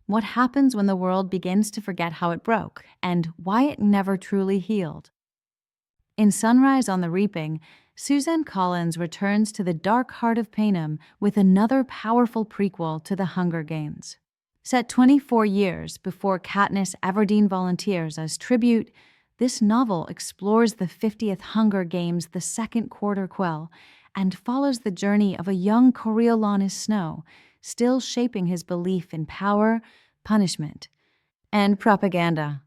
what happens when the world begins to forget how it broke, and why it never truly healed. In Sunrise on the Reaping, Suzanne Collins returns to the dark heart of Panem with another powerful prequel to The Hunger Games. Set 24 years before Katniss Everdeen volunteers as tribute, this novel explores the 50th Hunger Games, the Second Quarter Quell, and follows the journey of a young Coriolanus Snow, still shaping his belief in power, punishment, and propaganda.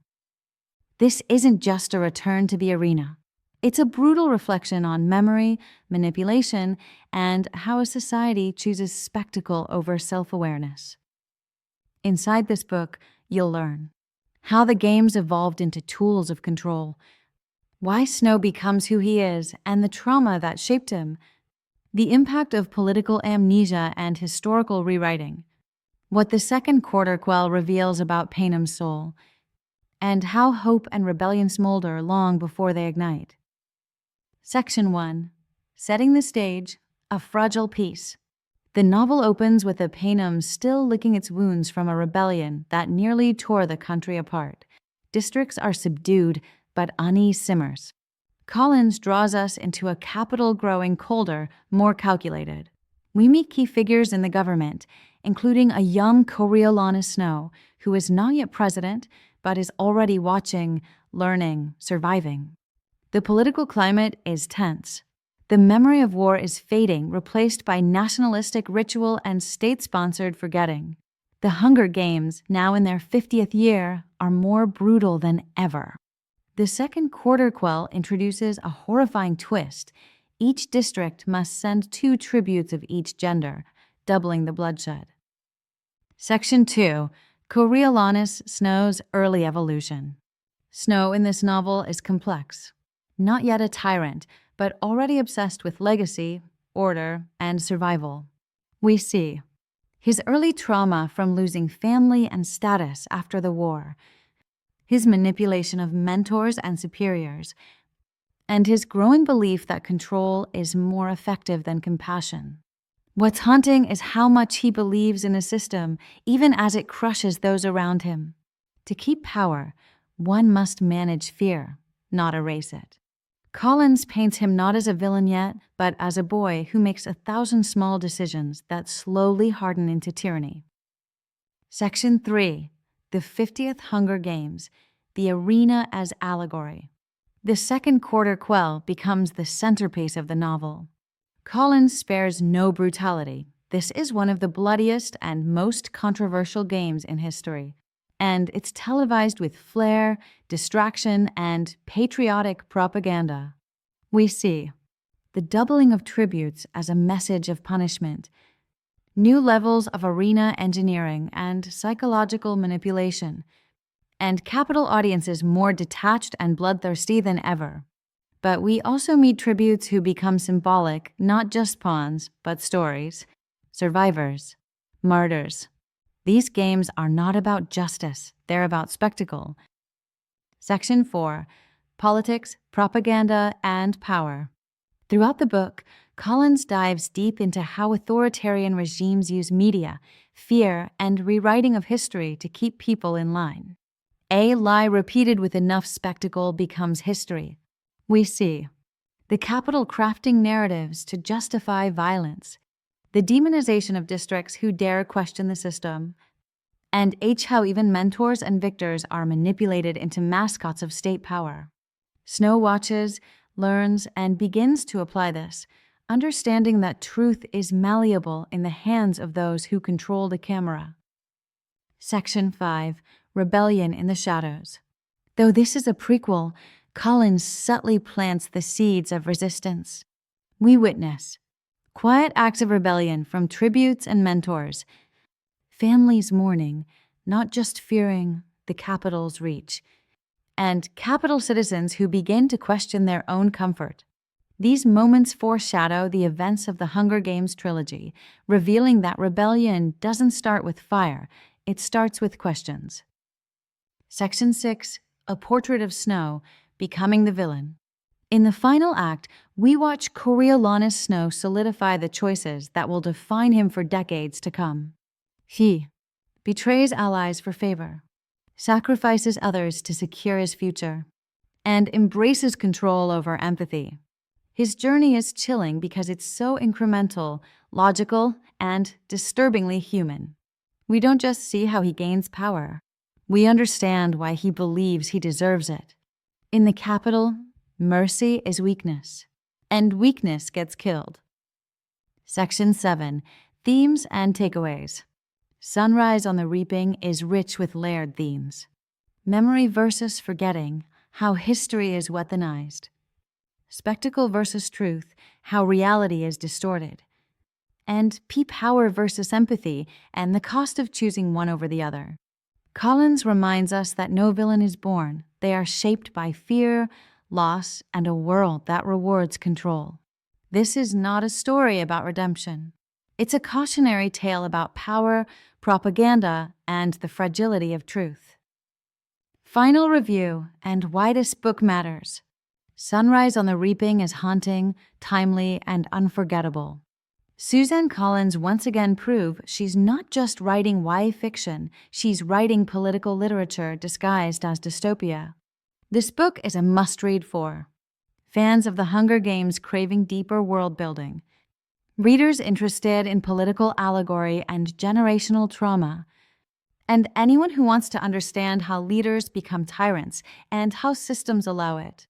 This isn't just a return to the arena. It's a brutal reflection on memory, manipulation, and how a society chooses spectacle over self-awareness. Inside this book, you'll learn how the games evolved into tools of control, why Snow becomes who he is and the trauma that shaped him, the impact of political amnesia and historical rewriting, what the Second Quarter Quell reveals about Panem's soul, and how hope and rebellion smolder long before they ignite. Section 1. Setting the stage, a fragile peace. The novel opens with a Panem still licking its wounds from a rebellion that nearly tore the country apart. Districts are subdued, but unease simmers. Collins draws us into a capital growing colder, more calculated. We meet key figures in the government, including a young Coriolanus Snow, who is not yet president, but is already watching, learning, surviving. The political climate is tense. The memory of war is fading, replaced by nationalistic ritual and state-sponsored forgetting. The Hunger Games, now in their 50th year, are more brutal than ever. The Second Quarter Quell introduces a horrifying twist. Each district must send 2 tributes of each gender, doubling the bloodshed. Section 2. Coriolanus Snow's early evolution. Snow in this novel is complex. Not yet a tyrant, but already obsessed with legacy, order, and survival. We see his early trauma from losing family and status after the war, his manipulation of mentors and superiors, and his growing belief that control is more effective than compassion. What's haunting is how much he believes in a system, even as it crushes those around him. To keep power, one must manage fear, not erase it. Collins paints him not as a villain yet, but as a boy who makes 1,000 small decisions that slowly harden into tyranny. Section 3. The 50th Hunger Games, the arena as allegory. The Second Quarter Quell becomes the centerpiece of the novel. Collins spares no brutality. This is one of the bloodiest and most controversial games in history, and it's televised with flair, distraction, and patriotic propaganda. We see the doubling of tributes as a message of punishment, new levels of arena engineering and psychological manipulation, and capital audiences more detached and bloodthirsty than ever. But we also meet tributes who become symbolic, not just pawns, but stories, survivors, martyrs. These games are not about justice, they're about spectacle. Section 4. Politics, propaganda, and power. Throughout the book, Collins dives deep into how authoritarian regimes use media, fear, and rewriting of history to keep people in line. A lie repeated with enough spectacle becomes history. We see the capital crafting narratives to justify violence, the demonization of districts who dare question the system, and how even mentors and victors are manipulated into mascots of state power. Snow watches, learns, and begins to apply this, understanding that truth is malleable in the hands of those who control the camera. Section 5. Rebellion in the Shadows. Though this is a prequel, Collins subtly plants the seeds of resistance. We witness quiet acts of rebellion from tributes and mentors, families mourning, not just fearing the capital's reach, and capital citizens who begin to question their own comfort. These moments foreshadow the events of the Hunger Games trilogy, revealing that rebellion doesn't start with fire, it starts with questions. Section 6. A Portrait of Snow, Becoming the Villain. In the final act, we watch Coriolanus Snow solidify the choices that will define him for decades to come. He, betrays allies for favor, sacrifices others to secure his future, and embraces control over empathy. His journey is chilling because it's so incremental, logical, and disturbingly human. We don't just see how he gains power. We understand why he believes he deserves it. In the capital, mercy is weakness, and weakness gets killed. Section 7. Themes and Takeaways. Sunrise on the Reaping is rich with layered themes. Memory versus forgetting, how history is weaponized. Spectacle versus truth, how reality is distorted. And power versus empathy, and the cost of choosing one over the other. Collins reminds us that no villain is born. They are shaped by fear, loss, and a world that rewards control. This is not a story about redemption. It's a cautionary tale about power, propaganda, and the fragility of truth. Final review and why this book matters. Sunrise on the Reaping is haunting, timely, and unforgettable. Suzanne Collins once again proves she's not just writing YA fiction, she's writing political literature disguised as dystopia. This book is a must-read for fans of the Hunger Games craving deeper world-building, readers interested in political allegory and generational trauma, and anyone who wants to understand how leaders become tyrants and how systems allow it.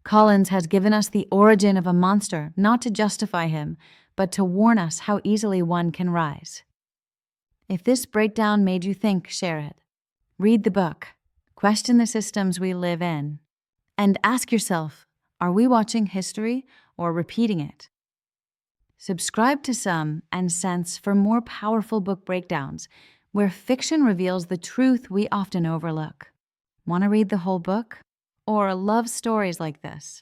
Collins has given us the origin of a monster, not to justify him, but to warn us how easily one can rise. If this breakdown made you think, share it. Read the book, question the systems we live in, and ask yourself, are we watching history or repeating it? Subscribe to Some and Sense for more powerful book breakdowns, where fiction reveals the truth we often overlook. Want to read the whole book? Or love stories like this?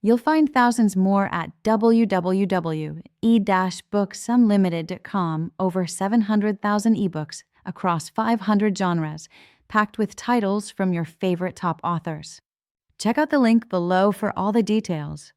You'll find thousands more at www.e-booksomelimited.com, over 700,000 ebooks across 500 genres, packed with titles from your favorite top authors. Check out the link below for all the details.